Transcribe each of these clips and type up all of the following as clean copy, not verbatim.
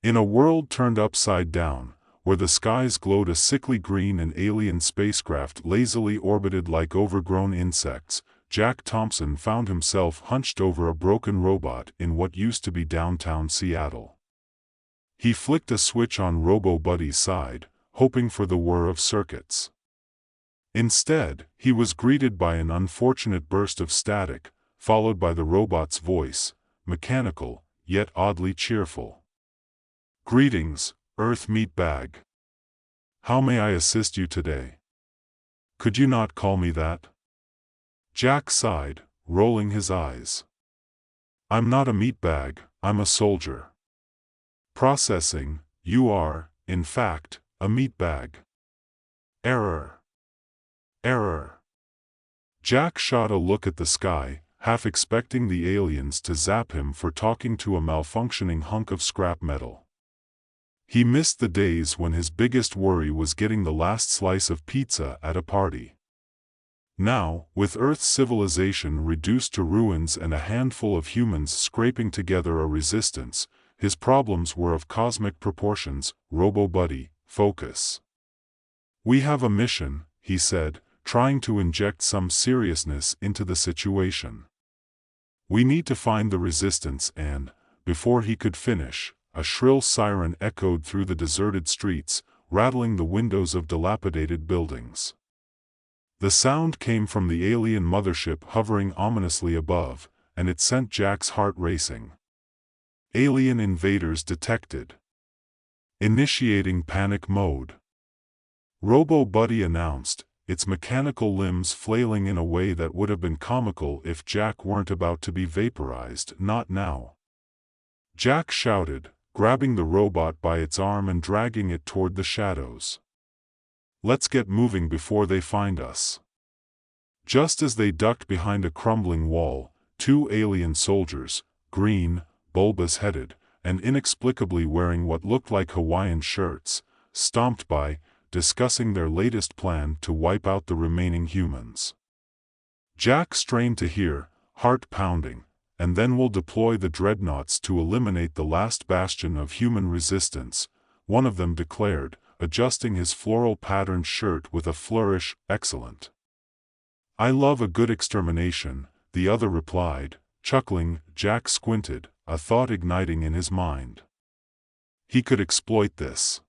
In a world turned upside down, where the skies glowed a sickly green and alien spacecraft lazily orbited like overgrown insects, Jack Thompson found himself hunched over a broken robot in what used to be downtown Seattle. He flicked a switch on Robo-Buddy's side, hoping for the whir of circuits. Instead, he was greeted by an unfortunate burst of static, followed by the robot's voice, mechanical, yet oddly cheerful. "Greetings, Earth Meatbag. How may I assist you today? Could you not call me that?" Jack sighed, rolling his eyes. "I'm not a meatbag, I'm a soldier." "Processing, you are, in fact, a meatbag." "Error. Error." Jack shot a look at the sky, half expecting the aliens to zap him for talking to a malfunctioning hunk of scrap metal. He missed the days when his biggest worry was getting the last slice of pizza at a party. Now, with Earth's civilization reduced to ruins and a handful of humans scraping together a resistance, his problems were of cosmic proportions. "Robo-Buddy, focus. We have a mission," he said, trying to inject some seriousness into the situation. "We need to find the resistance," and, before he could finish, a shrill siren echoed through the deserted streets, rattling the windows of dilapidated buildings. The sound came from the alien mothership hovering ominously above, and it sent Jack's heart racing. "Alien invaders detected. Initiating panic mode," Robo-Buddy announced, its mechanical limbs flailing in a way that would have been comical if Jack weren't about to be vaporized. "Not now." Jack shouted, grabbing the robot by its arm and dragging it toward the shadows. "Let's get moving before they find us." Just as they ducked behind a crumbling wall, two alien soldiers, green, bulbous-headed, and inexplicably wearing what looked like Hawaiian shirts, stomped by, discussing their latest plan to wipe out the remaining humans. Jack strained to hear, heart pounding, "And then we'll deploy the dreadnoughts to eliminate the last bastion of human resistance," one of them declared, adjusting his floral-patterned shirt with a flourish. "Excellent. I love a good extermination," the other replied, chuckling. Jack squinted, a thought igniting in his mind. He could exploit this.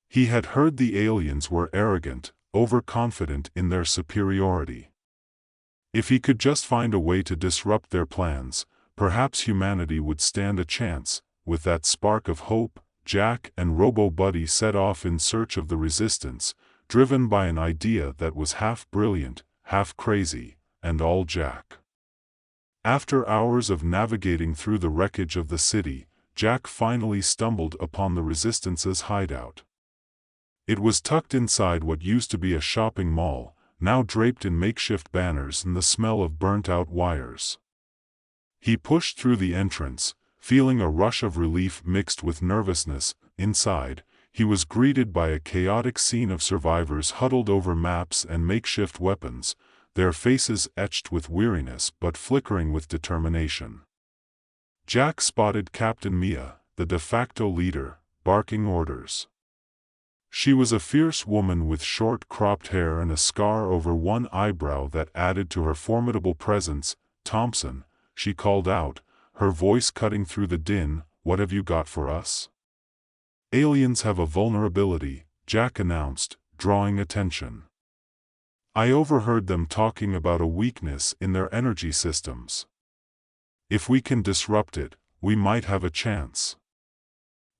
He had heard the aliens were arrogant, overconfident in their superiority. If he could just find a way to disrupt their plans, perhaps humanity would stand a chance. With that spark of hope, Jack and Robo-Buddy set off in search of the resistance, driven by an idea that was half brilliant, half crazy, and all Jack. After hours of navigating through the wreckage of the city, Jack finally stumbled upon the Resistance's hideout. It was tucked inside what used to be a shopping mall, now draped in makeshift banners and the smell of burnt-out wires. He pushed through the entrance, feeling a rush of relief mixed with nervousness. Inside, he was greeted by a chaotic scene of survivors huddled over maps and makeshift weapons, their faces etched with weariness but flickering with determination. Jack spotted Captain Mia, the de facto leader, barking orders. She was a fierce woman with short cropped hair and a scar over one eyebrow that added to her formidable presence. "Thompson," she called out, her voice cutting through the din, "what have you got for us?" "Aliens have a vulnerability," Jack announced, drawing attention. "I overheard them talking about a weakness in their energy systems. If we can disrupt it, we might have a chance."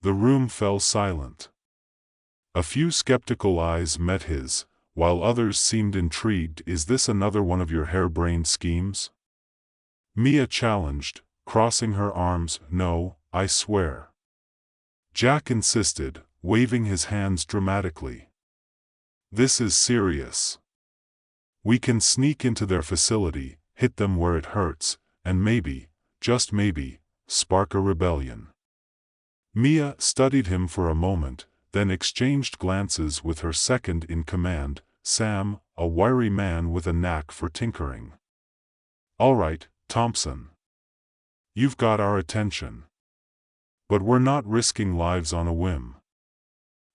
The room fell silent. A few skeptical eyes met his, while others seemed intrigued. "Is this another one of your harebrained schemes?" Mia challenged, crossing her arms. "No, I swear." Jack insisted, waving his hands dramatically. "This is serious. We can sneak into their facility, hit them where it hurts, and maybe, just maybe, spark a rebellion." Mia studied him for a moment, then exchanged glances with her second-in-command, Sam, a wiry man with a knack for tinkering. "All right, Thompson. You've got our attention. But we're not risking lives on a whim.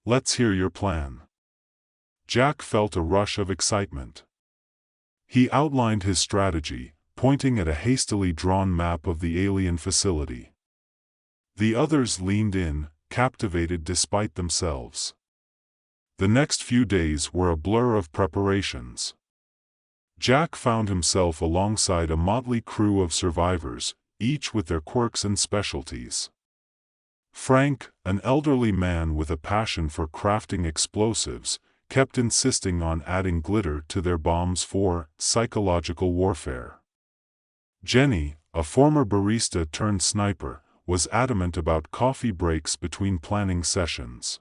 Let's hear your plan. Jack felt a rush of excitement. He outlined his strategy, pointing at a hastily drawn map of the alien facility. The others leaned in, captivated despite themselves. The next few days were a blur of preparations. Jack found himself alongside a motley crew of survivors, each with their quirks and specialties. Frank, an elderly man with a passion for crafting explosives, kept insisting on adding glitter to their bombs for psychological warfare. Jenny, a former barista turned sniper, was adamant about coffee breaks between planning sessions.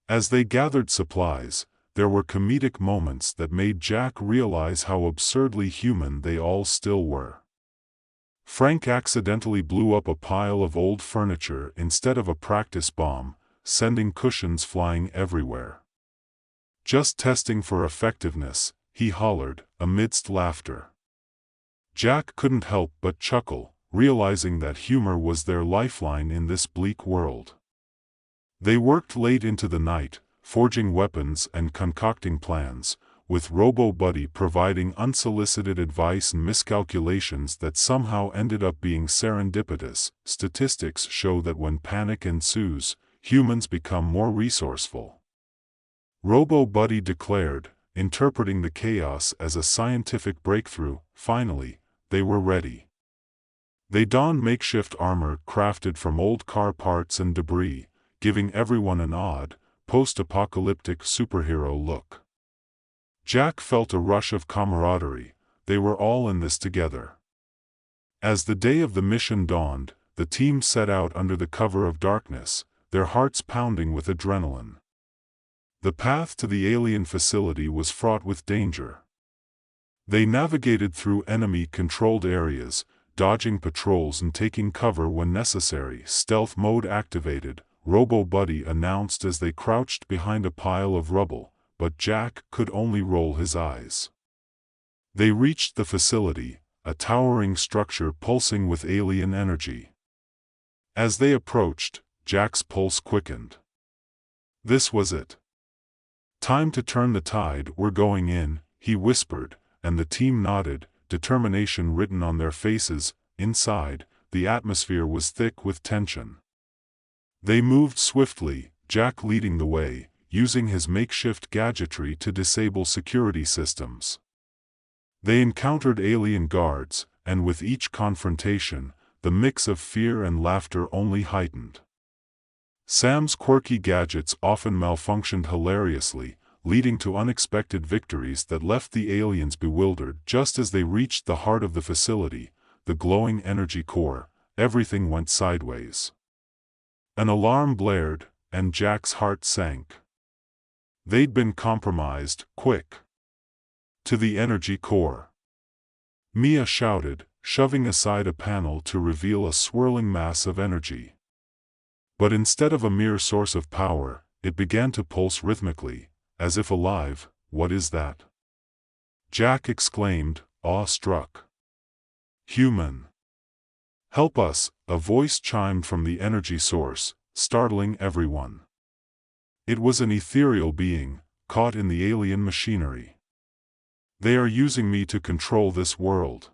As they gathered supplies, there were comedic moments that made Jack realize how absurdly human they all still were. Frank accidentally blew up a pile of old furniture instead of a practice bomb, sending cushions flying everywhere. "Just testing for effectiveness," he hollered, amidst laughter. Jack couldn't help but chuckle, realizing that humor was their lifeline in this bleak world. They worked late into the night, forging weapons and concocting plans, with Robo-Buddy providing unsolicited advice and miscalculations that somehow ended up being serendipitous. Statistics show that when panic ensues, humans become more resourceful. Robo-Buddy declared, interpreting the chaos as a scientific breakthrough. Finally, they were ready. They donned makeshift armor crafted from old car parts and debris, giving everyone an odd, post-apocalyptic superhero look. Jack felt a rush of camaraderie. They were all in this together. As the day of the mission dawned, the team set out under the cover of darkness, their hearts pounding with adrenaline. The path to the alien facility was fraught with danger. They navigated through enemy-controlled areas, dodging patrols and taking cover when necessary. "Stealth mode activated," Robo-Buddy announced as they crouched behind a pile of rubble, but Jack could only roll his eyes. They reached the facility, a towering structure pulsing with alien energy. As they approached, Jack's pulse quickened. This was it. "Time to turn the tide, we're going in," he whispered, and the team nodded, determination written on their faces. Inside, the atmosphere was thick with tension. They moved swiftly, Jack leading the way, using his makeshift gadgetry to disable security systems. They encountered alien guards, and with each confrontation, the mix of fear and laughter only heightened. Sam's quirky gadgets often malfunctioned hilariously, leading to unexpected victories that left the aliens bewildered. Just as they reached the heart of the facility, the glowing energy core, everything went sideways. An alarm blared, and Jack's heart sank. They'd been compromised. "Quick! To the energy core!" Mia shouted, shoving aside a panel to reveal a swirling mass of energy. But instead of a mere source of power, it began to pulse rhythmically, as if alive. "What is that?" Jack exclaimed, awe-struck. "Human! Help us!" a voice chimed from the energy source, startling everyone. It was an ethereal being, caught in the alien machinery. "They are using me to control this world."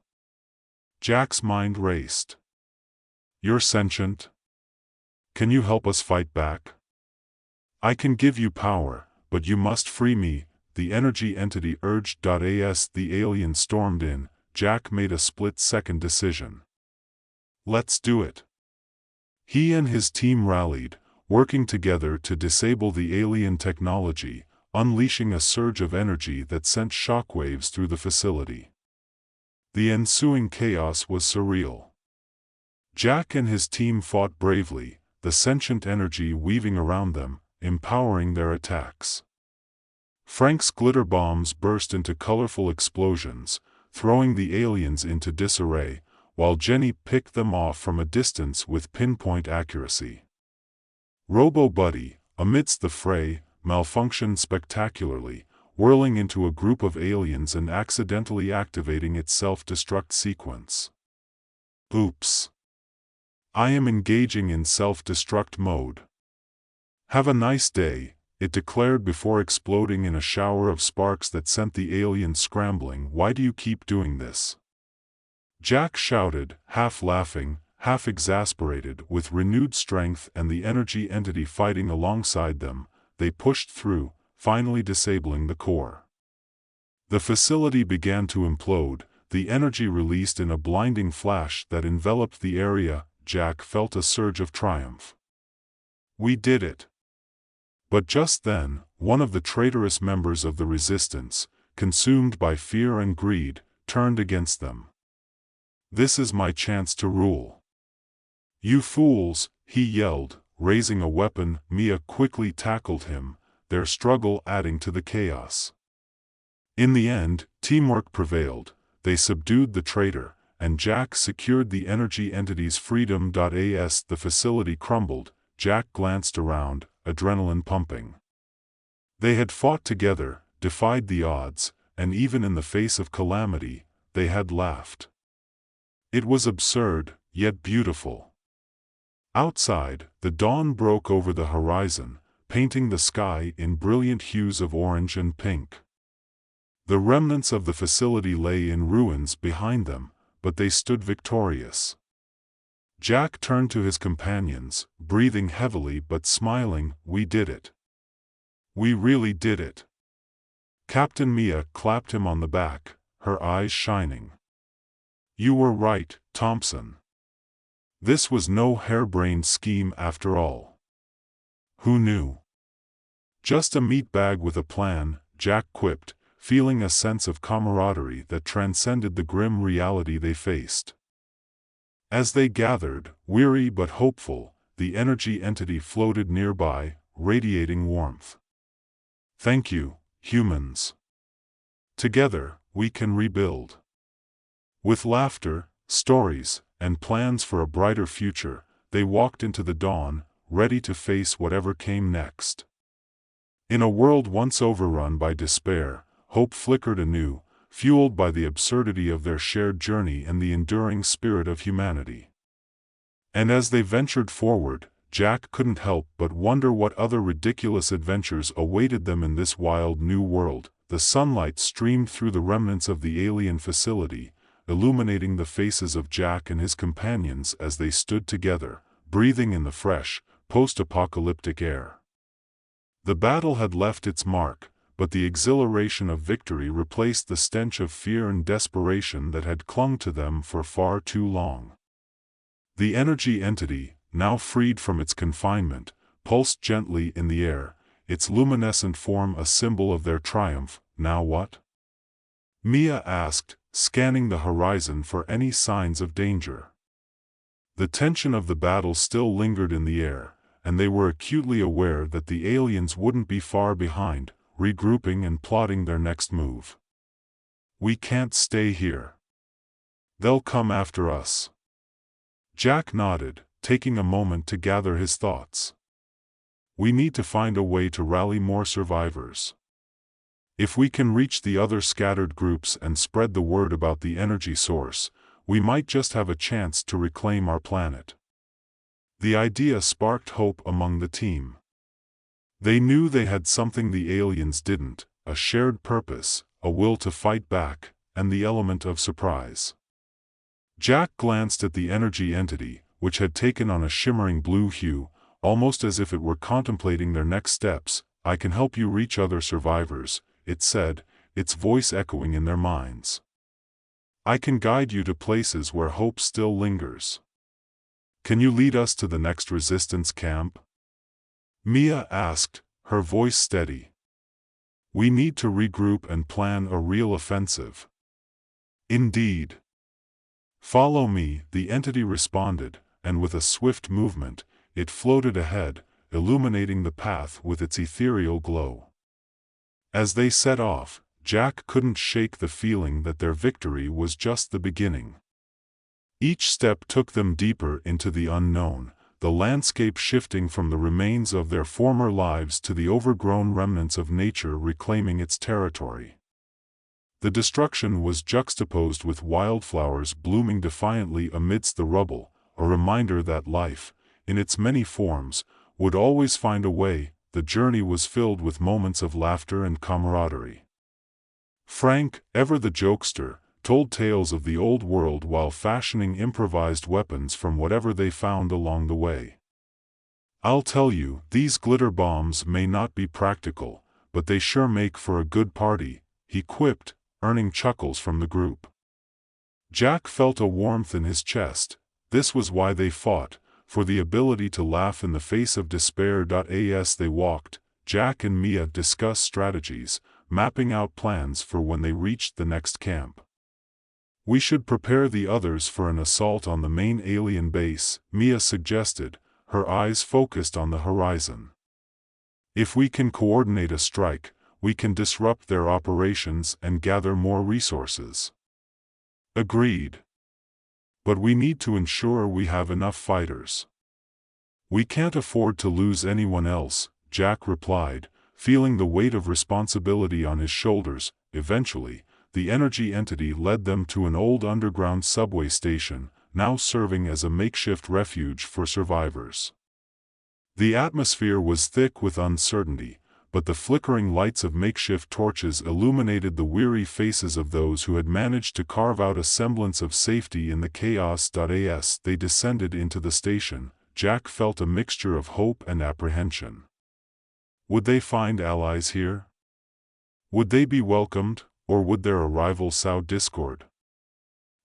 Jack's mind raced. "You're sentient? Can you help us fight back?" "I can give you power, but you must free me," the energy entity urged. As the alien stormed in, Jack made a split-second decision. "Let's do it." He and his team rallied, working together to disable the alien technology, unleashing a surge of energy that sent shockwaves through the facility. The ensuing chaos was surreal. Jack and his team fought bravely, the sentient energy weaving around them, empowering their attacks. Frank's glitter bombs burst into colorful explosions, throwing the aliens into disarray, while Jenny picked them off from a distance with pinpoint accuracy. Robo-Buddy, amidst the fray, malfunctioned spectacularly, whirling into a group of aliens and accidentally activating its self-destruct sequence. "Oops!" I am engaging in self-destruct mode. Have a nice day, it declared before exploding in a shower of sparks that sent the aliens scrambling. Why do you keep doing this? Jack shouted, half laughing, half exasperated. With renewed strength and the energy entity fighting alongside them, they pushed through, finally disabling the core. The facility began to implode, the energy released in a blinding flash that enveloped the area. Jack felt a surge of triumph. We did it. But just then, one of the traitorous members of the resistance, consumed by fear and greed, turned against them. This is my chance to rule. You fools, he yelled, raising a weapon. Mia quickly tackled him, their struggle adding to the chaos. In the end, teamwork prevailed, they subdued the traitor, and Jack secured the energy entity's freedom. As the facility crumbled, Jack glanced around, adrenaline pumping. They had fought together, defied the odds, and even in the face of calamity, they had laughed. It was absurd, yet beautiful. Outside, the dawn broke over the horizon, painting the sky in brilliant hues of orange and pink. The remnants of the facility lay in ruins behind them, but they stood victorious. Jack turned to his companions, breathing heavily but smiling. We did it. We really did it. Captain Mia clapped him on the back, her eyes shining. You were right, Thompson. This was no harebrained scheme after all. Who knew? Just a meatbag with a plan, Jack quipped, feeling a sense of camaraderie that transcended the grim reality they faced. As they gathered, weary but hopeful, the energy entity floated nearby, radiating warmth. Thank you, humans. Together, we can rebuild. With laughter, stories, and plans for a brighter future, they walked into the dawn, ready to face whatever came next. In a world once overrun by despair, hope flickered anew, fueled by the absurdity of their shared journey and the enduring spirit of humanity. And as they ventured forward, Jack couldn't help but wonder what other ridiculous adventures awaited them in this wild new world. The sunlight streamed through the remnants of the alien facility, illuminating the faces of Jack and his companions as they stood together, breathing in the fresh, post-apocalyptic air. The battle had left its mark, but the exhilaration of victory replaced the stench of fear and desperation that had clung to them for far too long. The energy entity, now freed from its confinement, pulsed gently in the air, its luminescent form a symbol of their triumph. Now what? Mia asked, scanning the horizon for any signs of danger. The tension of the battle still lingered in the air, and they were acutely aware that the aliens wouldn't be far behind, regrouping and plotting their next move. We can't stay here. They'll come after us. Jack nodded, taking a moment to gather his thoughts. We need to find a way to rally more survivors. If we can reach the other scattered groups and spread the word about the energy source, we might just have a chance to reclaim our planet. The idea sparked hope among the team. They knew they had something the aliens didn't, a shared purpose, a will to fight back, and the element of surprise. Jack glanced at the energy entity, which had taken on a shimmering blue hue, almost as if it were contemplating their next steps. I can help you reach other survivors, it said, its voice echoing in their minds. I can guide you to places where hope still lingers. Can you lead us to the next resistance camp? Mia asked, her voice steady. We need to regroup and plan a real offensive. Indeed. Follow me, the entity responded, and with a swift movement, it floated ahead, illuminating the path with its ethereal glow. As they set off, Jack couldn't shake the feeling that their victory was just the beginning. Each step took them deeper into the unknown, the landscape shifting from the remains of their former lives to the overgrown remnants of nature reclaiming its territory. The destruction was juxtaposed with wildflowers blooming defiantly amidst the rubble, a reminder that life, in its many forms, would always find a way. The journey was filled with moments of laughter and camaraderie. Frank, ever the jokester, told tales of the old world while fashioning improvised weapons from whatever they found along the way. "I'll tell you, these glitter bombs may not be practical, but they sure make for a good party," he quipped, earning chuckles from the group. Jack felt a warmth in his chest. This was why they fought, for the ability to laugh in the face of despair. As they walked, Jack and Mia discussed strategies, mapping out plans for when they reached the next camp. "We should prepare the others for an assault on the main alien base," Mia suggested, her eyes focused on the horizon. "If we can coordinate a strike, we can disrupt their operations and gather more resources." "Agreed. But we need to ensure we have enough fighters." "We can't afford to lose anyone else," Jack replied, feeling the weight of responsibility on his shoulders. Eventually, the energy entity led them to an old underground subway station, now serving as a makeshift refuge for survivors. The atmosphere was thick with uncertainty, but the flickering lights of makeshift torches illuminated the weary faces of those who had managed to carve out a semblance of safety in the chaos. As they descended into the station, Jack felt a mixture of hope and apprehension. Would they find allies here? Would they be welcomed, or would their arrival sow discord?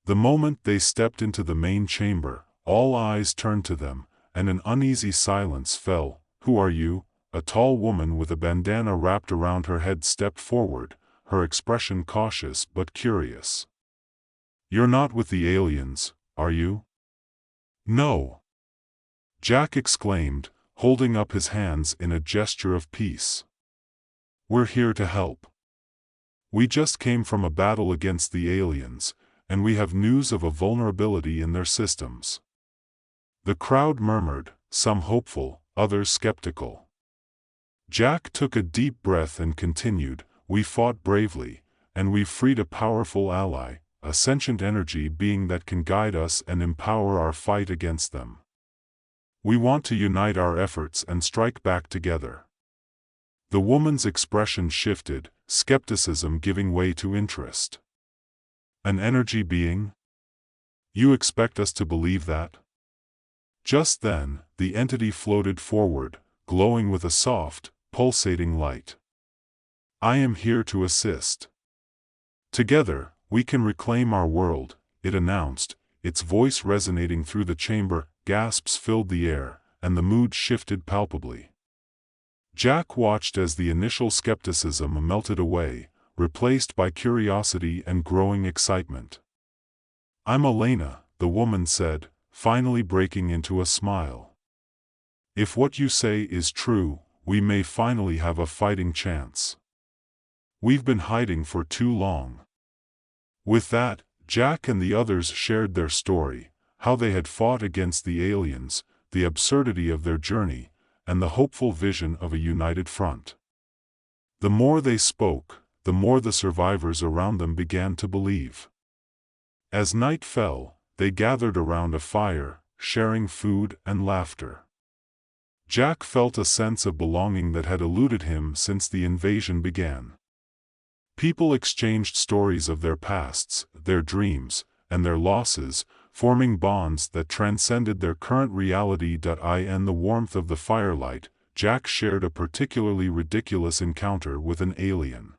The moment they stepped into the main chamber, all eyes turned to them, and an uneasy silence fell. "Who are you?" A tall woman with a bandana wrapped around her head stepped forward, her expression cautious but curious. "You're not with the aliens, are you?" "No," Jack exclaimed, holding up his hands in a gesture of peace. "We're here to help. We just came from a battle against the aliens, and we have news of a vulnerability in their systems." The crowd murmured, some hopeful, others skeptical. Jack took a deep breath and continued, "We fought bravely, and we've freed a powerful ally, a sentient energy being that can guide us and empower our fight against them. We want to unite our efforts and strike back together." The woman's expression shifted, skepticism giving way to interest. "An energy being? You expect us to believe that?" Just then, the entity floated forward, glowing with a soft, pulsating light. "I am here to assist. Together, we can reclaim our world," it announced, its voice resonating through the chamber. Gasps filled the air, and the mood shifted palpably. Jack watched as the initial skepticism melted away, replaced by curiosity and growing excitement. "I'm Elena," the woman said, finally breaking into a smile. "If what you say is true, we may finally have a fighting chance. We've been hiding for too long." With that, Jack and the others shared their story, how they had fought against the aliens, the absurdity of their journey, and the hopeful vision of a united front. The more they spoke, the more the survivors around them began to believe. As night fell, they gathered around a fire, sharing food and laughter. Jack felt a sense of belonging that had eluded him since the invasion began. People exchanged stories of their pasts, their dreams, and their losses, forming bonds that transcended their current reality. In the warmth of the firelight, Jack shared a particularly ridiculous encounter with an alien.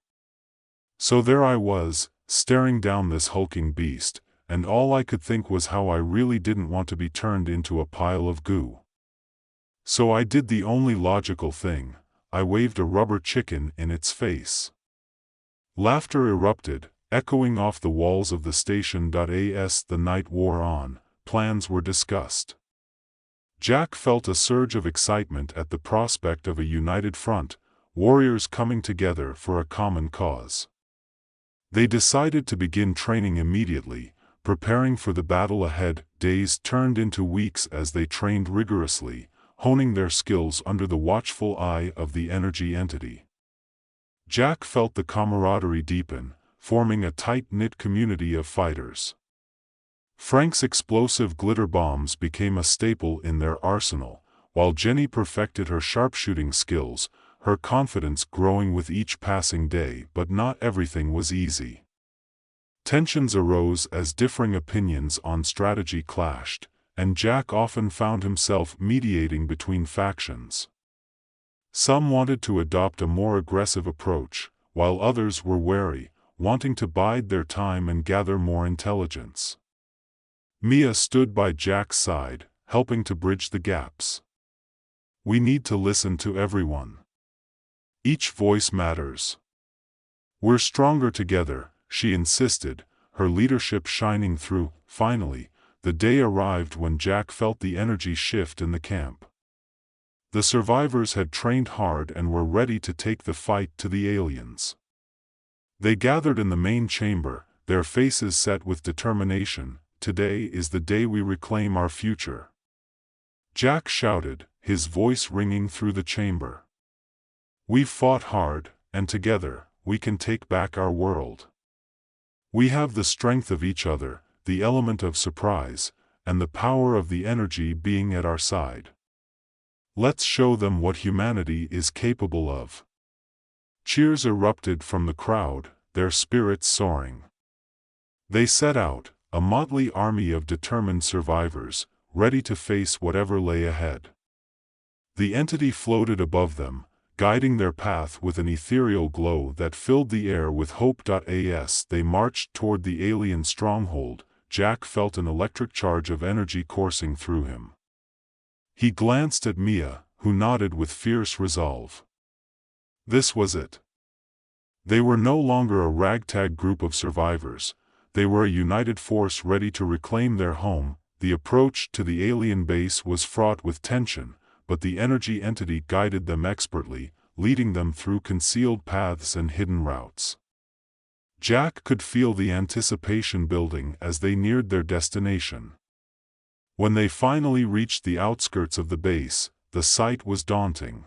"So there I was, staring down this hulking beast, and all I could think was how I really didn't want to be turned into a pile of goo. So I did the only logical thing, I waved a rubber chicken in its face." Laughter erupted, echoing off the walls of the station. As the night wore on, plans were discussed. Jack felt a surge of excitement at the prospect of a united front, warriors coming together for a common cause. They decided to begin training immediately, preparing for the battle ahead. Days turned into weeks as they trained rigorously, honing their skills under the watchful eye of the energy entity. Jack felt the camaraderie deepen, forming a tight-knit community of fighters. Frank's explosive glitter bombs became a staple in their arsenal, while Jenny perfected her sharpshooting skills, her confidence growing with each passing day. But not everything was easy. Tensions arose as differing opinions on strategy clashed, and Jack often found himself mediating between factions. Some wanted to adopt a more aggressive approach, while others were wary, wanting to bide their time and gather more intelligence. Mia stood by Jack's side, helping to bridge the gaps. "We need to listen to everyone. Each voice matters. We're stronger together," she insisted, her leadership shining through. Finally, the day arrived when Jack felt the energy shift in the camp. The survivors had trained hard and were ready to take the fight to the aliens. They gathered in the main chamber, their faces set with determination. "Today is the day we reclaim our future," Jack shouted, his voice ringing through the chamber. "We've fought hard, and together, we can take back our world. We have the strength of each other, the element of surprise, and the power of the energy being at our side. Let's show them what humanity is capable of." Cheers erupted from the crowd, their spirits soaring. They set out, a motley army of determined survivors, ready to face whatever lay ahead. The entity floated above them, guiding their path with an ethereal glow that filled the air with hope. As they marched toward the alien stronghold, Jack felt an electric charge of energy coursing through him. He glanced at Mia, who nodded with fierce resolve. This was it. They were no longer a ragtag group of survivors. They were a united force ready to reclaim their home. The approach to the alien base was fraught with tension, but the energy entity guided them expertly, leading them through concealed paths and hidden routes. Jack could feel the anticipation building as they neared their destination. When they finally reached the outskirts of the base, the sight was daunting.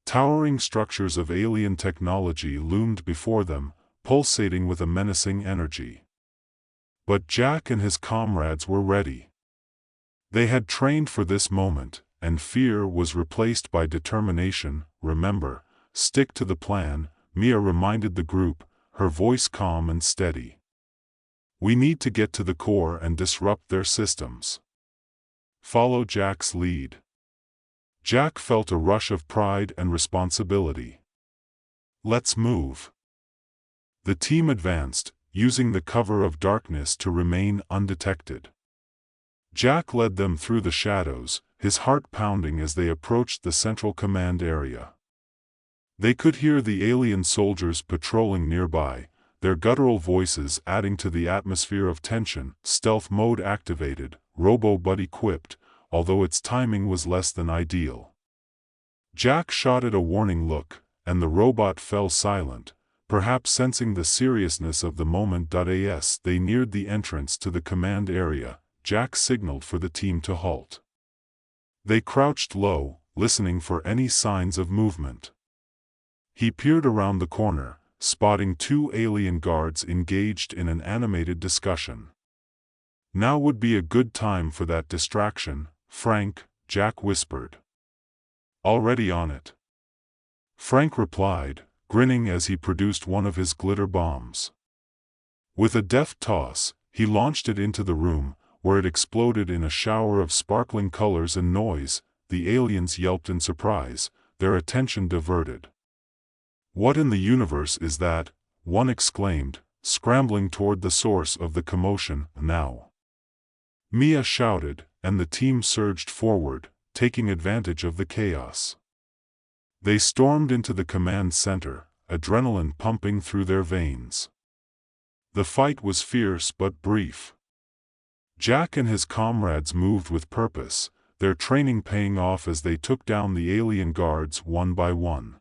Towering structures of alien technology loomed before them, pulsating with a menacing energy. But Jack and his comrades were ready. They had trained for this moment, and fear was replaced by determination. "Remember, stick to the plan," Mia reminded the group, her voice calm and steady. "We need to get to the core and disrupt their systems. Follow Jack's lead." Jack felt a rush of pride and responsibility. "Let's move." The team advanced, using the cover of darkness to remain undetected. Jack led them through the shadows, his heart pounding as they approached the central command area. They could hear the alien soldiers patrolling nearby, their guttural voices adding to the atmosphere of tension. Stealth mode activated, Robo-Butt equipped, although its timing was less than ideal. Jack shot it a warning look, and the robot fell silent, perhaps sensing the seriousness of the moment. As they neared the entrance to the command area, Jack signaled for the team to halt. They crouched low, listening for any signs of movement. He peered around the corner, spotting two alien guards engaged in an animated discussion. "Now would be a good time for that distraction, Frank," Jack whispered. "Already on it," Frank replied, grinning as he produced one of his glitter bombs. With a deft toss, he launched it into the room, where it exploded in a shower of sparkling colors and noise. The aliens yelped in surprise, their attention diverted. "What in the universe is that?" one exclaimed, scrambling toward the source of the commotion. "Now!" Mia shouted, and the team surged forward, taking advantage of the chaos. They stormed into the command center, adrenaline pumping through their veins. The fight was fierce but brief. Jack and his comrades moved with purpose, their training paying off as they took down the alien guards one by one.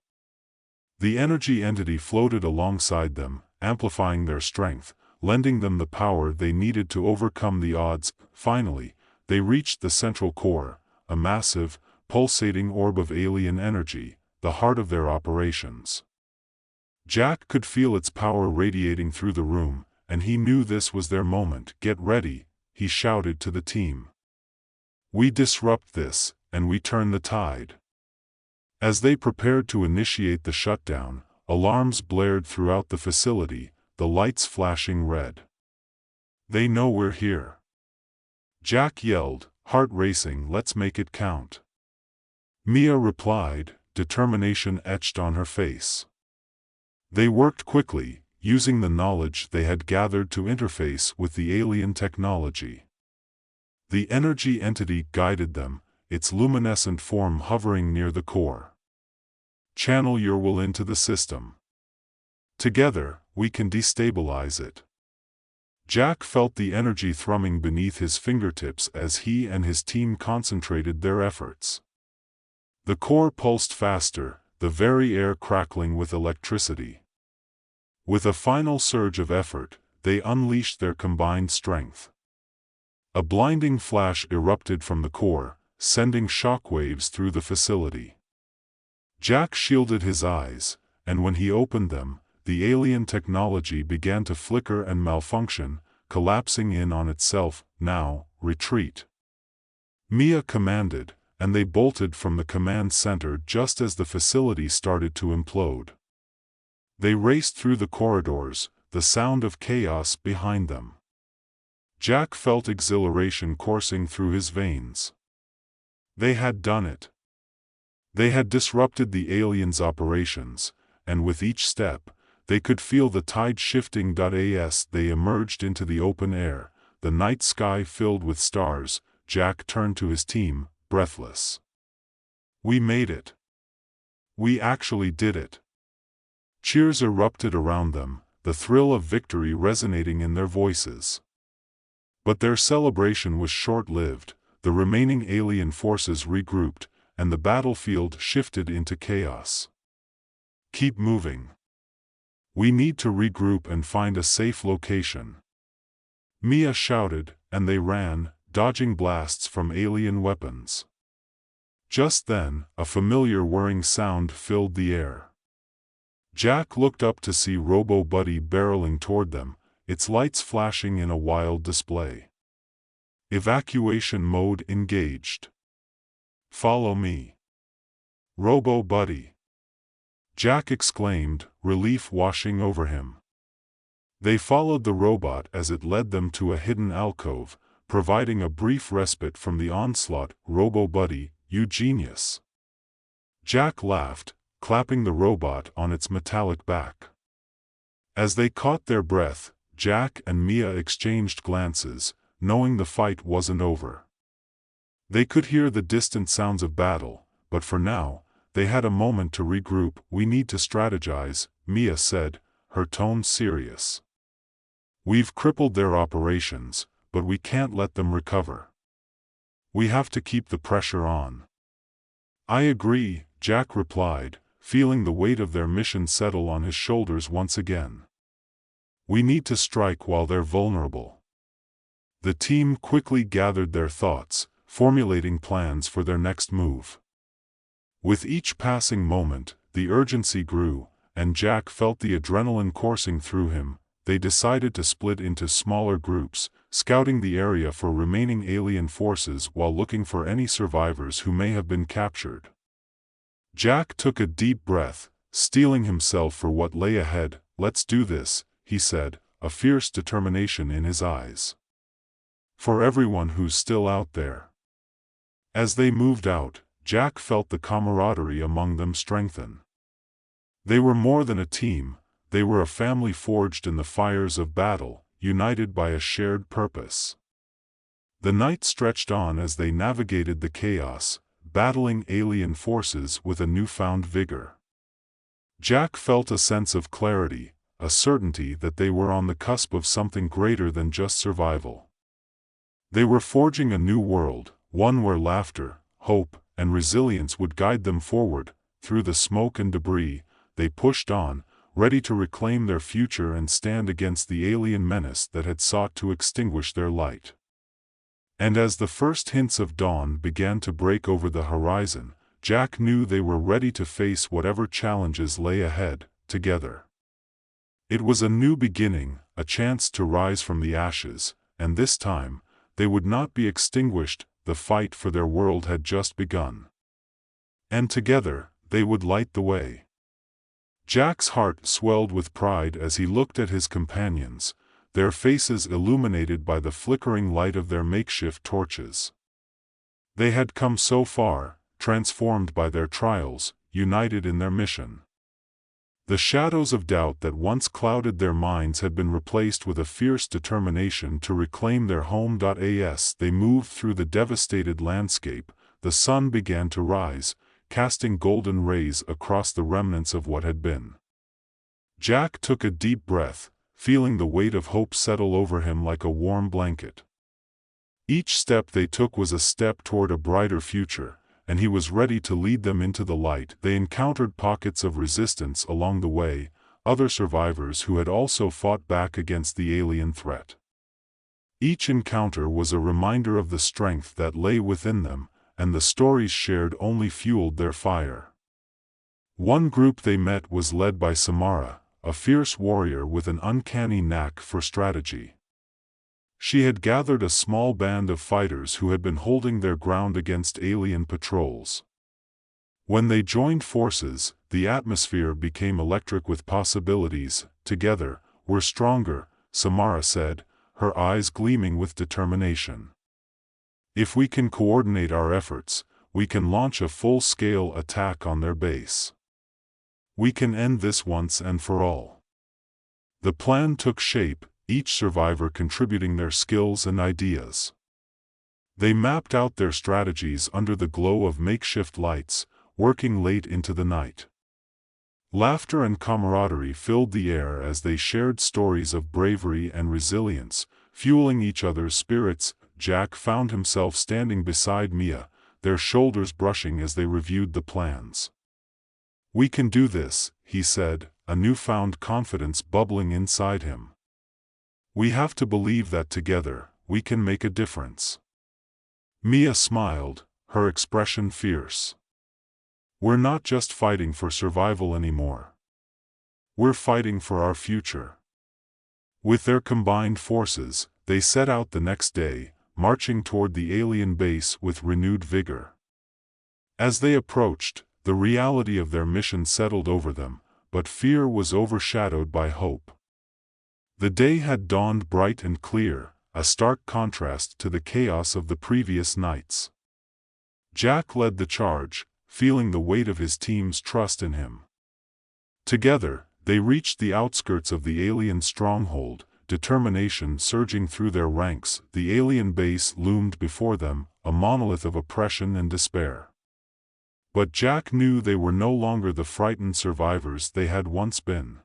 The energy entity floated alongside them, amplifying their strength, lending them the power they needed to overcome the odds. Finally, they reached the central core, a massive, pulsating orb of alien energy, the heart of their operations. Jack could feel its power radiating through the room, and he knew this was their moment. "Get ready," he shouted to the team. "We disrupt this, and we turn the tide." As they prepared to initiate the shutdown, alarms blared throughout the facility, the lights flashing red. "They know we're here," Jack yelled, heart racing. "Let's make it count." Mia replied, determination etched on her face. They worked quickly, using the knowledge they had gathered to interface with the alien technology. The energy entity guided them, its luminescent form hovering near the core. "Channel your will into the system. Together, we can destabilize it." Jack felt the energy thrumming beneath his fingertips as he and his team concentrated their efforts. The core pulsed faster, the very air crackling with electricity. With a final surge of effort, they unleashed their combined strength. A blinding flash erupted from the core, sending shockwaves through the facility. Jack shielded his eyes, and when he opened them, the alien technology began to flicker and malfunction, collapsing in on itself. "Now, retreat," Mia commanded, and they bolted from the command center just as the facility started to implode. They raced through the corridors, the sound of chaos behind them. Jack felt exhilaration coursing through his veins. They had done it. They had disrupted the aliens' operations, and with each step, they could feel the tide shifting. As they emerged into the open air, the night sky filled with stars, Jack turned to his team, breathless. "We made it. We actually did it." Cheers erupted around them, the thrill of victory resonating in their voices. But their celebration was short-lived. The remaining alien forces regrouped, and the battlefield shifted into chaos. "Keep moving. We need to regroup and find a safe location," Mia shouted, and they ran, dodging blasts from alien weapons. Just then, a familiar whirring sound filled the air. Jack looked up to see Robo Buddy barreling toward them, its lights flashing in a wild display. "Evacuation mode engaged. Follow me, Robo Buddy," Jack exclaimed, relief washing over him. They followed the robot as it led them to a hidden alcove, providing a brief respite from the onslaught. "Robo Buddy, you genius," Jack laughed, clapping the robot on its metallic back. As they caught their breath, Jack and Mia exchanged glances, knowing the fight wasn't over. They could hear the distant sounds of battle, but for now, they had a moment to regroup. "We need to strategize," Mia said, her tone serious. "We've crippled their operations, but we can't let them recover. We have to keep the pressure on." "I agree," Jack replied, feeling the weight of their mission settle on his shoulders once again. "We need to strike while they're vulnerable." The team quickly gathered their thoughts, formulating plans for their next move. With each passing moment, the urgency grew, and Jack felt the adrenaline coursing through him. They decided to split into smaller groups, scouting the area for remaining alien forces while looking for any survivors who may have been captured. Jack took a deep breath, steeling himself for what lay ahead. "Let's do this," he said, a fierce determination in his eyes. "For everyone who's still out there." As they moved out, Jack felt the camaraderie among them strengthen. They were more than a team, they were a family forged in the fires of battle, united by a shared purpose. The night stretched on as they navigated the chaos, battling alien forces with a newfound vigor. Jack felt a sense of clarity, a certainty that they were on the cusp of something greater than just survival. They were forging a new world, one where laughter, hope, and resilience would guide them forward. Through the smoke and debris, they pushed on, ready to reclaim their future and stand against the alien menace that had sought to extinguish their light. And as the first hints of dawn began to break over the horizon, Jack knew they were ready to face whatever challenges lay ahead, together. It was a new beginning, a chance to rise from the ashes, and this time, they would not be extinguished, the fight for their world had just begun. And together, they would light the way. Jack's heart swelled with pride as he looked at his companions, their faces illuminated by the flickering light of their makeshift torches. They had come so far, transformed by their trials, united in their mission. The shadows of doubt that once clouded their minds had been replaced with a fierce determination to reclaim their home. As they moved through the devastated landscape, the sun began to rise, casting golden rays across the remnants of what had been. Jack took a deep breath, feeling the weight of hope settle over him like a warm blanket. Each step they took was a step toward a brighter future, and he was ready to lead them into the light. They encountered pockets of resistance along the way, other survivors who had also fought back against the alien threat. Each encounter was a reminder of the strength that lay within them, and the stories shared only fueled their fire. One group they met was led by Samara, a fierce warrior with an uncanny knack for strategy. She had gathered a small band of fighters who had been holding their ground against alien patrols. When they joined forces, the atmosphere became electric with possibilities. Together, we're stronger, Samara said, her eyes gleaming with determination. If we can coordinate our efforts, we can launch a full-scale attack on their base. We can end this once and for all. The plan took shape, each survivor contributing their skills and ideas. They mapped out their strategies under the glow of makeshift lights, working late into the night. Laughter and camaraderie filled the air as they shared stories of bravery and resilience, fueling each other's spirits. Jack found himself standing beside Mia, their shoulders brushing as they reviewed the plans. "We can do this," he said, a newfound confidence bubbling inside him. "We have to believe that together, we can make a difference." Mia smiled, her expression fierce. "We're not just fighting for survival anymore. We're fighting for our future." With their combined forces, they set out the next day, marching toward the alien base with renewed vigor. As they approached, the reality of their mission settled over them, but fear was overshadowed by hope. The day had dawned bright and clear, a stark contrast to the chaos of the previous nights. Jack led the charge, feeling the weight of his team's trust in him. Together, they reached the outskirts of the alien stronghold, determination surging through their ranks. The alien base loomed before them, a monolith of oppression and despair. But Jack knew they were no longer the frightened survivors they had once been.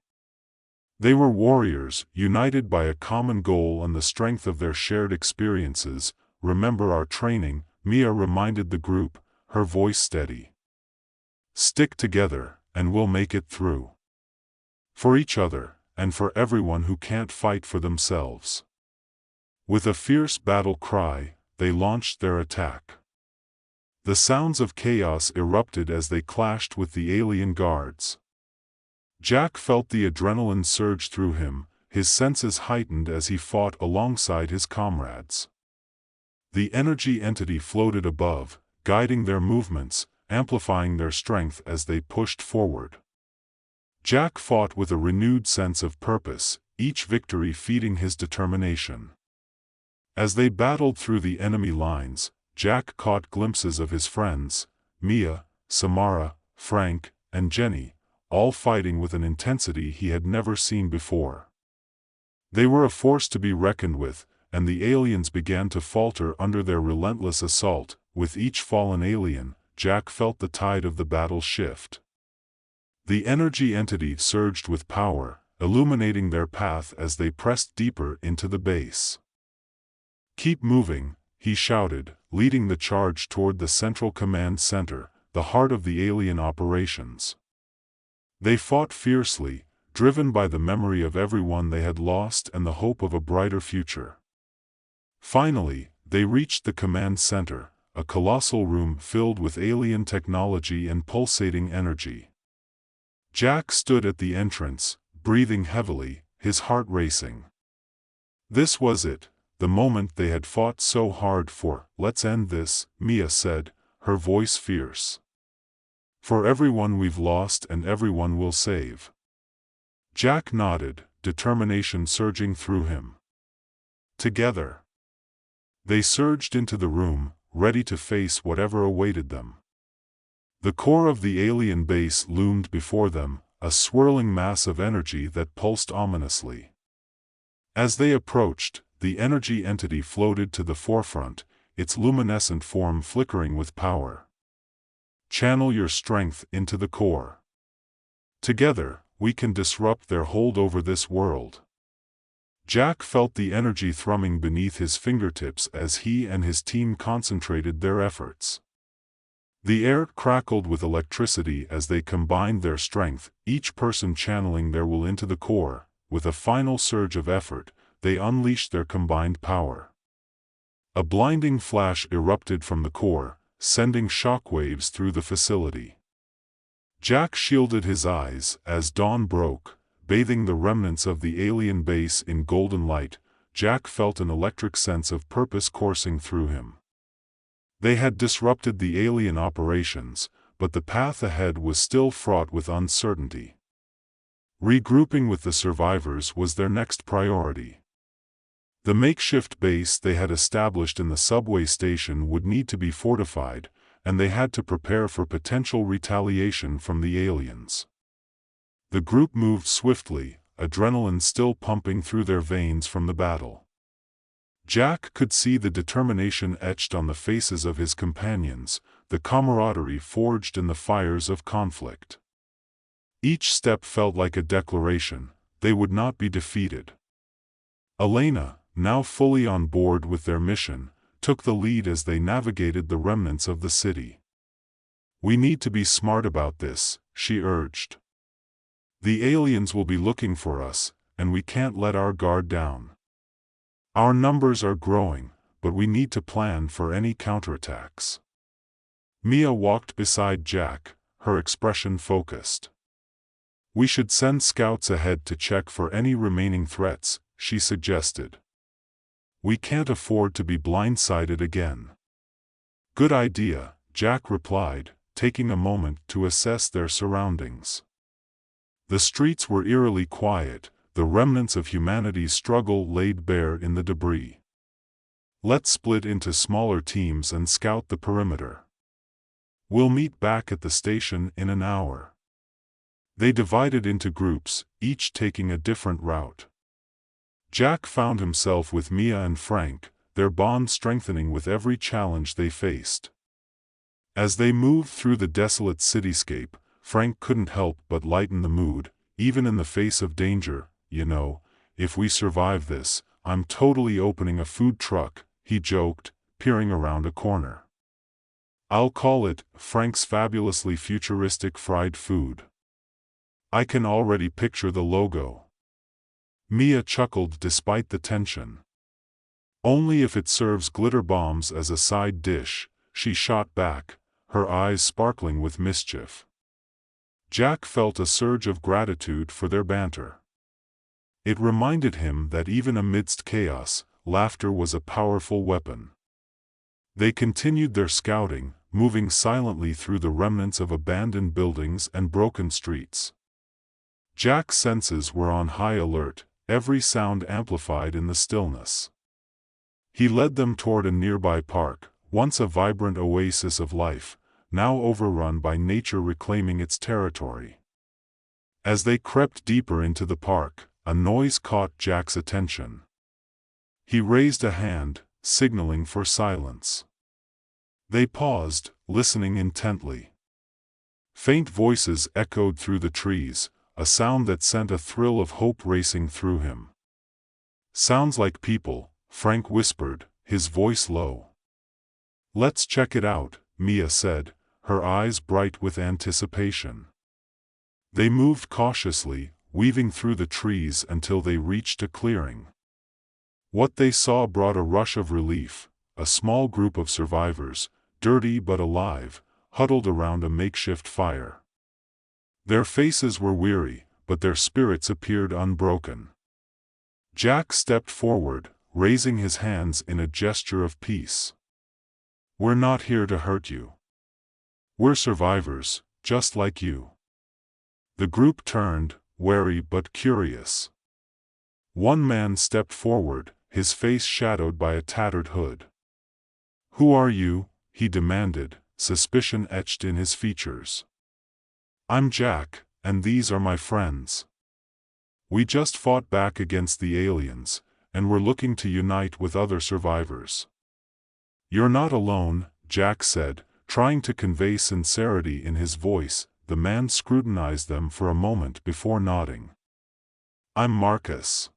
They were warriors, united by a common goal and the strength of their shared experiences. "Remember our training," Mia reminded the group, her voice steady. "Stick together, and we'll make it through. For each other, and for everyone who can't fight for themselves." With a fierce battle cry, they launched their attack. The sounds of chaos erupted as they clashed with the alien guards. Jack felt the adrenaline surge through him, his senses heightened as he fought alongside his comrades. The energy entity floated above, guiding their movements, amplifying their strength as they pushed forward. Jack fought with a renewed sense of purpose, each victory feeding his determination. As they battled through the enemy lines, Jack caught glimpses of his friends, Mia, Samara, Frank, and Jenny, all fighting with an intensity he had never seen before. They were a force to be reckoned with, and the aliens began to falter under their relentless assault. With each fallen alien, Jack felt the tide of the battle shift. The energy entity surged with power, illuminating their path as they pressed deeper into the base. "Keep moving," he shouted, leading the charge toward the Central Command Center, the heart of the alien operations. They fought fiercely, driven by the memory of everyone they had lost and the hope of a brighter future. Finally, they reached the command center, a colossal room filled with alien technology and pulsating energy. Jack stood at the entrance, breathing heavily, his heart racing. This was it, the moment they had fought so hard for. "Let's end this," Mia said, her voice fierce. "For everyone we've lost and everyone we'll save." Jack nodded, determination surging through him. Together, they surged into the room, ready to face whatever awaited them. The core of the alien base loomed before them, a swirling mass of energy that pulsed ominously. As they approached, the energy entity floated to the forefront, its luminescent form flickering with power. "Channel your strength into the core. Together, we can disrupt their hold over this world." Jack felt the energy thrumming beneath his fingertips as he and his team concentrated their efforts. The air crackled with electricity as they combined their strength, each person channeling their will into the core. With a final surge of effort, they unleashed their combined power. A blinding flash erupted from the core, sending shockwaves through the facility. Jack shielded his eyes as dawn broke, bathing the remnants of the alien base in golden light. Jack felt an electric sense of purpose coursing through him. They had disrupted the alien operations, but the path ahead was still fraught with uncertainty. Regrouping with the survivors was their next priority. The makeshift base they had established in the subway station would need to be fortified, and they had to prepare for potential retaliation from the aliens. The group moved swiftly, adrenaline still pumping through their veins from the battle. Jack could see the determination etched on the faces of his companions, the camaraderie forged in the fires of conflict. Each step felt like a declaration: they would not be defeated. Elena, now fully on board with their mission, took the lead as they navigated the remnants of the city. "We need to be smart about this," she urged. "The aliens will be looking for us, and we can't let our guard down. Our numbers are growing, but we need to plan for any counterattacks." Mia walked beside Jack, her expression focused. "We should send scouts ahead to check for any remaining threats," she suggested. "We can't afford to be blindsided again." "Good idea," Jack replied, taking a moment to assess their surroundings. The streets were eerily quiet, the remnants of humanity's struggle laid bare in the debris. "Let's split into smaller teams and scout the perimeter. We'll meet back at the station in an hour." They divided into groups, each taking a different route. Jack found himself with Mia and Frank, their bond strengthening with every challenge they faced. As they moved through the desolate cityscape, Frank couldn't help but lighten the mood. "Even in the face of danger, you know, if we survive this, I'm totally opening a food truck," he joked, peering around a corner. "I'll call it Frank's Fabulously Futuristic Fried Food. I can already picture the logo." Mia chuckled despite the tension. "Only if it serves glitter bombs as a side dish," she shot back, her eyes sparkling with mischief. Jack felt a surge of gratitude for their banter. It reminded him that even amidst chaos, laughter was a powerful weapon. They continued their scouting, moving silently through the remnants of abandoned buildings and broken streets. Jack's senses were on high alert, every sound amplified in the stillness. He led them toward a nearby park, once a vibrant oasis of life, now overrun by nature reclaiming its territory. As they crept deeper into the park, a noise caught Jack's attention. He raised a hand, signaling for silence. They paused, listening intently. Faint voices echoed through the trees, a sound that sent a thrill of hope racing through him. "Sounds like people," Frank whispered, his voice low. "Let's check it out," Mia said, her eyes bright with anticipation. They moved cautiously, weaving through the trees until they reached a clearing. What they saw brought a rush of relief: a small group of survivors, dirty but alive, huddled around a makeshift fire. Their faces were weary, but their spirits appeared unbroken. Jack stepped forward, raising his hands in a gesture of peace. "We're not here to hurt you. We're survivors, just like you." The group turned, wary but curious. One man stepped forward, his face shadowed by a tattered hood. "Who are you?" he demanded, suspicion etched in his features. "I'm Jack, and these are my friends. We just fought back against the aliens, and we're looking to unite with other survivors." "You're not alone," Jack said, trying to convey sincerity in his voice. The man scrutinized them for a moment before nodding. "I'm Marcus.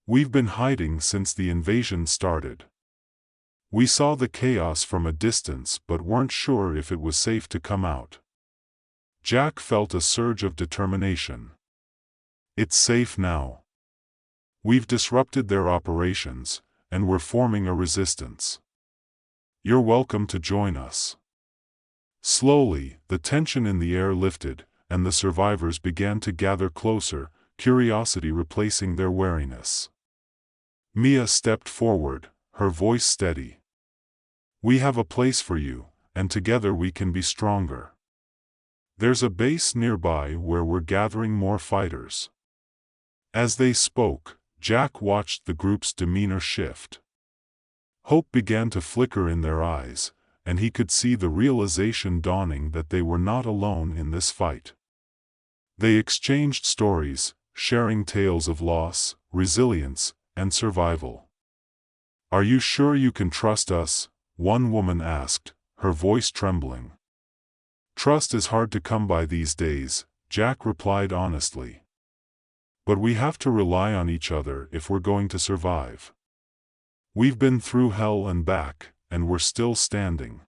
We've been hiding since the invasion started. We saw the chaos from a distance but weren't sure if it was safe to come out." Jack felt a surge of determination. "It's safe now. We've disrupted their operations, and we're forming a resistance. You're welcome to join us." Slowly, the tension in the air lifted, and the survivors began to gather closer, curiosity replacing their wariness. Mia stepped forward, her voice steady. "We have a place for you, and together we can be stronger. There's a base nearby where we're gathering more fighters." As they spoke, Jack watched the group's demeanor shift. Hope began to flicker in their eyes, and he could see the realization dawning that they were not alone in this fight. They exchanged stories, sharing tales of loss, resilience, and survival. "Are you sure you can trust us?" one woman asked, her voice trembling. "Trust is hard to come by these days," Jack replied honestly. "But we have to rely on each other if we're going to survive. We've been through hell and back, and we're still standing.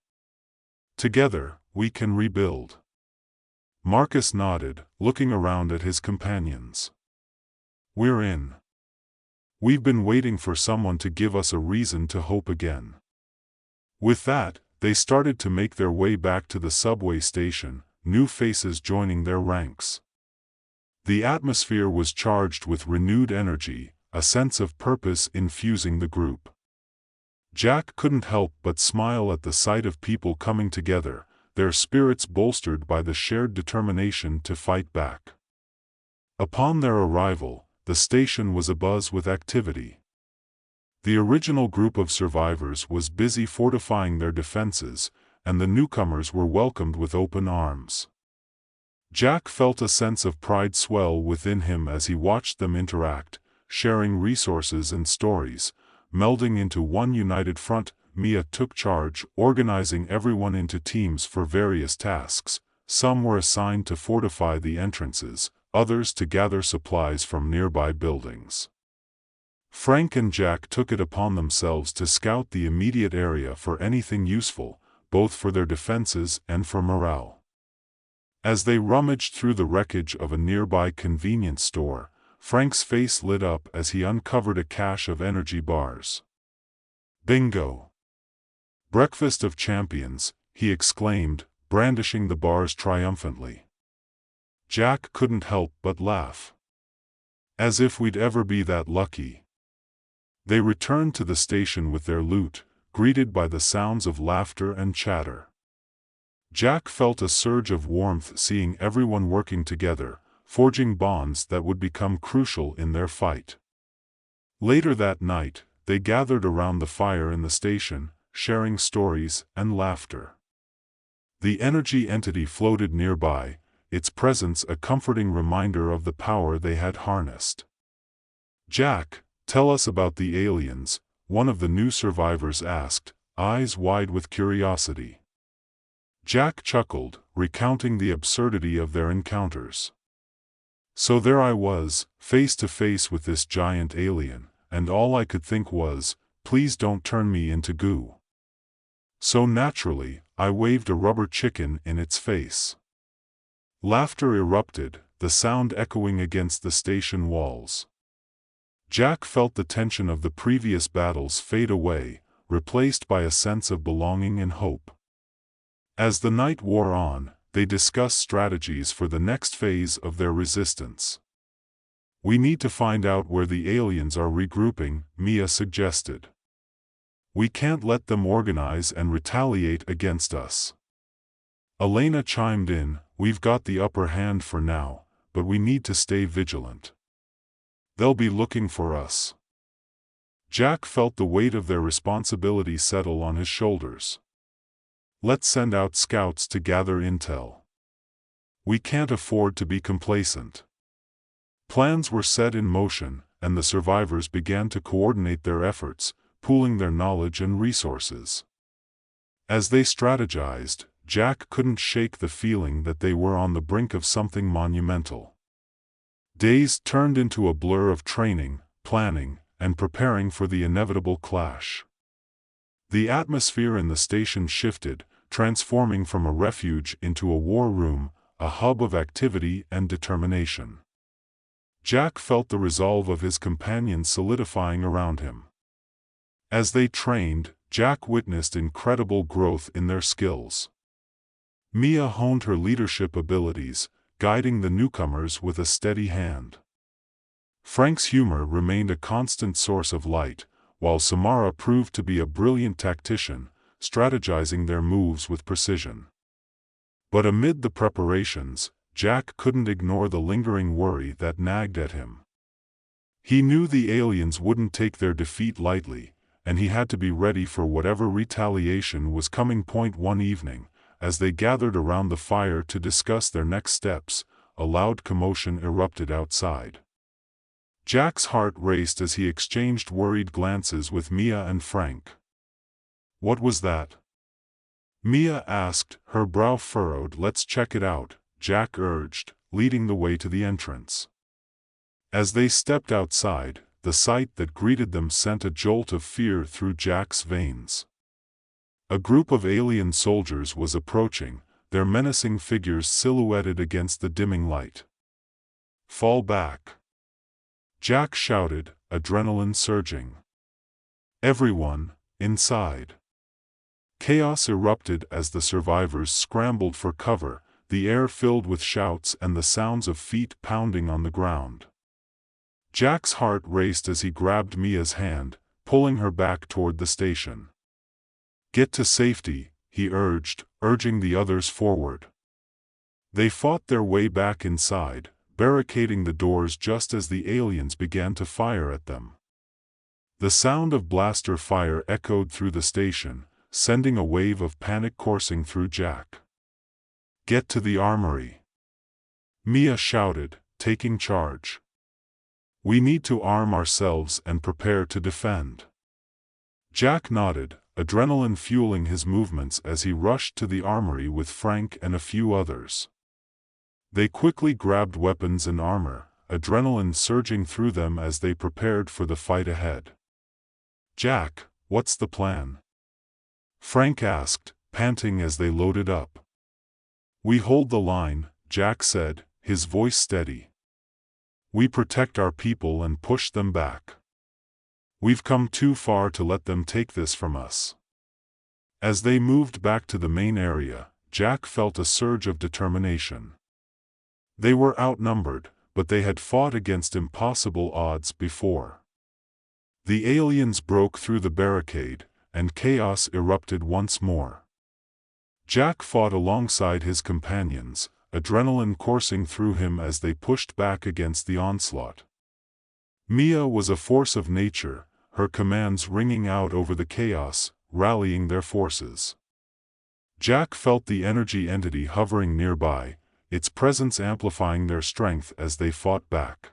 Together, we can rebuild." Marcus nodded, looking around at his companions. "We're in. We've been waiting for someone to give us a reason to hope again." With that, they started to make their way back to the subway station, new faces joining their ranks. The atmosphere was charged with renewed energy, a sense of purpose infusing the group. Jack couldn't help but smile at the sight of people coming together, their spirits bolstered by the shared determination to fight back. Upon their arrival, the station was abuzz with activity. The original group of survivors was busy fortifying their defenses, and the newcomers were welcomed with open arms. Jack felt a sense of pride swell within him as he watched them interact, sharing resources and stories, melding into one united front. Mia took charge, organizing everyone into teams for various tasks. Some were assigned to fortify the entrances, others to gather supplies from nearby buildings. Frank and Jack took it upon themselves to scout the immediate area for anything useful, both for their defenses and for morale. As they rummaged through the wreckage of a nearby convenience store, Frank's face lit up as he uncovered a cache of energy bars. "Bingo! Breakfast of champions," he exclaimed, brandishing the bars triumphantly. Jack couldn't help but laugh. "As if we'd ever be that lucky." They returned to the station with their loot, greeted by the sounds of laughter and chatter. Jack felt a surge of warmth seeing everyone working together, forging bonds that would become crucial in their fight. Later that night, they gathered around the fire in the station, sharing stories and laughter. The energy entity floated nearby, its presence a comforting reminder of the power they had harnessed. "Jack, tell us about the aliens," one of the new survivors asked, eyes wide with curiosity. Jack chuckled, recounting the absurdity of their encounters. "So there I was, face to face with this giant alien, and all I could think was, please don't turn me into goo. So naturally, I waved a rubber chicken in its face." Laughter erupted, the sound echoing against the station walls. Jack felt the tension of the previous battles fade away, replaced by a sense of belonging and hope. As the night wore on, they discussed strategies for the next phase of their resistance. We need to find out where the aliens are regrouping, Mia suggested. We can't let them organize and retaliate against us. Elena chimed in, we've got the upper hand for now, but we need to stay vigilant. They'll be looking for us. Jack felt the weight of their responsibility settle on his shoulders. Let's send out scouts to gather intel. We can't afford to be complacent. Plans were set in motion, and the survivors began to coordinate their efforts, pooling their knowledge and resources. As they strategized, Jack couldn't shake the feeling that they were on the brink of something monumental. Days turned into a blur of training, planning, and preparing for the inevitable clash. The atmosphere in the station shifted, transforming from a refuge into a war room, a hub of activity and determination. Jack felt the resolve of his companions solidifying around him. As they trained, Jack witnessed incredible growth in their skills. Mia honed her leadership abilities, guiding the newcomers with a steady hand. Frank's humor remained a constant source of light, while Samara proved to be a brilliant tactician, strategizing their moves with precision. But amid the preparations, Jack couldn't ignore the lingering worry that nagged at him. He knew the aliens wouldn't take their defeat lightly, and he had to be ready for whatever retaliation was coming. One evening, as they gathered around the fire to discuss their next steps, a loud commotion erupted outside. Jack's heart raced as he exchanged worried glances with Mia and Frank. What was that? Mia asked, her brow furrowed. Let's check it out, Jack urged, leading the way to the entrance. As they stepped outside, the sight that greeted them sent a jolt of fear through Jack's veins. A group of alien soldiers was approaching, their menacing figures silhouetted against the dimming light. Fall back! Jack shouted, adrenaline surging. Everyone, inside! Chaos erupted as the survivors scrambled for cover, the air filled with shouts and the sounds of feet pounding on the ground. Jack's heart raced as he grabbed Mia's hand, pulling her back toward the station. Get to safety, he urged, urging the others forward. They fought their way back inside, barricading the doors just as the aliens began to fire at them. The sound of blaster fire echoed through the station, sending a wave of panic coursing through Jack. Get to the armory! Mia shouted, taking charge. We need to arm ourselves and prepare to defend. Jack nodded, adrenaline fueling his movements as he rushed to the armory with Frank and a few others. They quickly grabbed weapons and armor, adrenaline surging through them as they prepared for the fight ahead. Jack, what's the plan? Frank asked, panting as they loaded up. We hold the line, Jack said, his voice steady. We protect our people and push them back. We've come too far to let them take this from us. As they moved back to the main area, Jack felt a surge of determination. They were outnumbered, but they had fought against impossible odds before. The aliens broke through the barricade, and chaos erupted once more. Jack fought alongside his companions, adrenaline coursing through him as they pushed back against the onslaught. Mia was a force of nature, her commands ringing out over the chaos, rallying their forces. Jack felt the energy entity hovering nearby, its presence amplifying their strength as they fought back.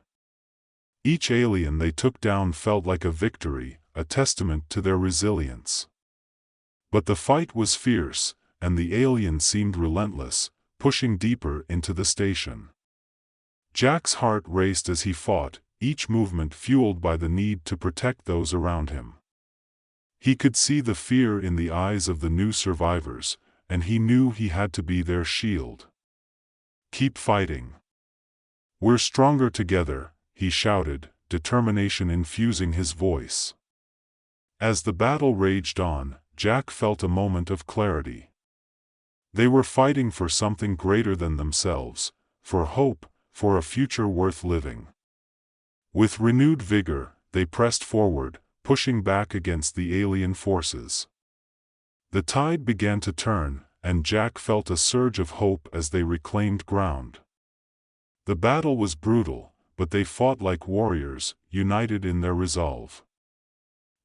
Each alien they took down felt like a victory, a testament to their resilience. But the fight was fierce, and the aliens seemed relentless, pushing deeper into the station. Jack's heart raced as he fought, each movement fueled by the need to protect those around him. He could see the fear in the eyes of the new survivors, and he knew he had to be their shield. Keep fighting. We're stronger together, he shouted, determination infusing his voice. As the battle raged on, Jack felt a moment of clarity. They were fighting for something greater than themselves, for hope, for a future worth living. With renewed vigor, they pressed forward, pushing back against the alien forces. The tide began to turn, and Jack felt a surge of hope as they reclaimed ground. The battle was brutal, but they fought like warriors, united in their resolve.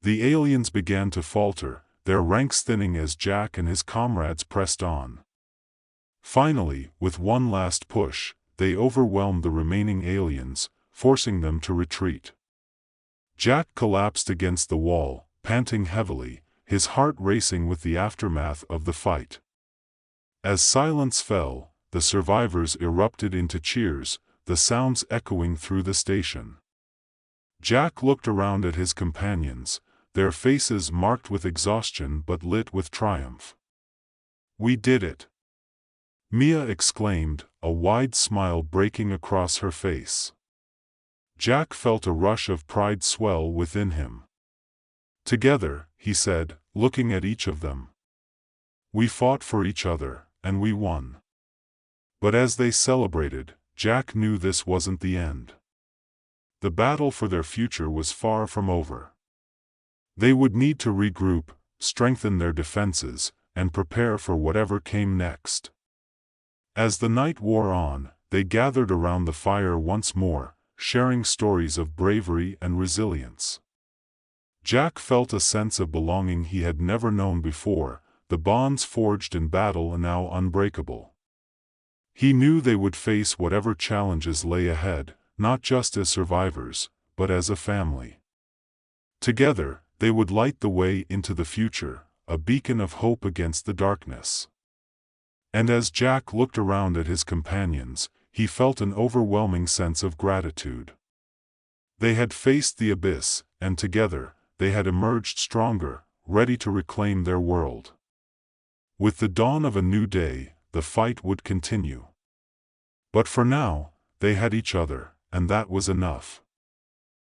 The aliens began to falter, their ranks thinning as Jack and his comrades pressed on. Finally, with one last push, they overwhelmed the remaining aliens, forcing them to retreat. Jack collapsed against the wall, panting heavily, his heart racing with the aftermath of the fight. As silence fell, the survivors erupted into cheers, the sounds echoing through the station. Jack looked around at his companions, their faces marked with exhaustion but lit with triumph. "We did it!" Mia exclaimed, a wide smile breaking across her face. Jack felt a rush of pride swell within him. "Together," he said, looking at each of them. "We fought for each other, and we won." But as they celebrated, Jack knew this wasn't the end. The battle for their future was far from over. They would need to regroup, strengthen their defenses, and prepare for whatever came next. As the night wore on, they gathered around the fire once more, sharing stories of bravery and resilience. Jack felt a sense of belonging he had never known before, the bonds forged in battle are now unbreakable. He knew they would face whatever challenges lay ahead, not just as survivors, but as a family. Together, they would light the way into the future, a beacon of hope against the darkness. And as Jack looked around at his companions, he felt an overwhelming sense of gratitude. They had faced the abyss, and together, they had emerged stronger, ready to reclaim their world. With the dawn of a new day, the fight would continue. But for now, they had each other, and that was enough.